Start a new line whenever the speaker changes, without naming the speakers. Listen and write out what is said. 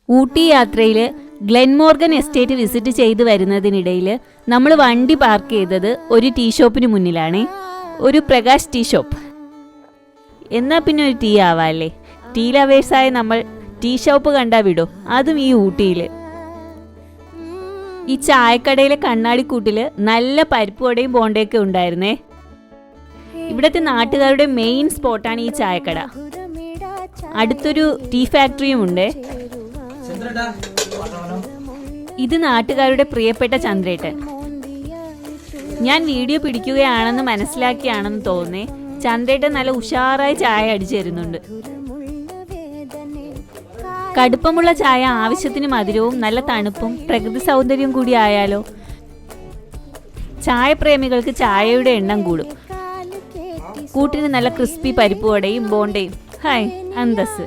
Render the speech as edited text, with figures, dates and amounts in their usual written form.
ഊട്ടി യാത്രയിൽ ഗ്ലെൻമോർഗൻ estate visit ചെയ്ത് വരുന്നതിനിടയിൽ നമ്മൾ വണ്ടി പാർക്ക് ചെയ്തത് ഒരു ടീ ഷോപ്പിന് മുന്നിലാണ്. ഒരു പ്രകാശ് ടീ ഷോപ്പ്. എന്നാൽ പിന്നെ ഒരു ടീ ആവാല്ലേ. ടീ ലവേഴ്സായ നമ്മൾ ടീ ഷോപ്പ് കണ്ടാ വിടോ, അതും ഈ ഊട്ടിയിൽ. ഈ ചായക്കടയിലെ കണ്ണാടിക്കൂട്ടിൽ നല്ല പരിപ്പുവടയും ബോണ്ടയൊക്കെ ഉണ്ടായിരുന്നേ. ഇവിടുത്തെ നാട്ടുകാരുടെ മെയിൻ സ്പോട്ടാണ് ഈ ചായക്കട. അടുത്തൊരു ടീ ഫാക്ടറിയും ഉണ്ട്. ഇത് നാട്ടുകാരുടെ പ്രിയപ്പെട്ട ചന്ദ്രേട്ടൻ. ഞാൻ വീഡിയോ പിടിക്കുകയാണെന്ന് മനസ്സിലാക്കിയാണെന്ന് തോന്നുന്നേ, ചന്ദ്രേട്ടൻ നല്ല ഉഷാറായി ചായ അടിച്ചു തരുന്നുണ്ട്. കടുപ്പമുള്ള ചായ ആവശ്യത്തിന് മധുരവും നല്ല തണുപ്പും പ്രകൃതി സൗന്ദര്യവും കൂടി ആയാലോ. ചായപ്രേമികൾക്ക് ചായയുടെ എണ്ണം കൂടും. കൂട്ടിന് നല്ല ക്രിസ്പി പരിപ്പുവടയും ബോണ്ടയും. ഹായ് അന്തസ്.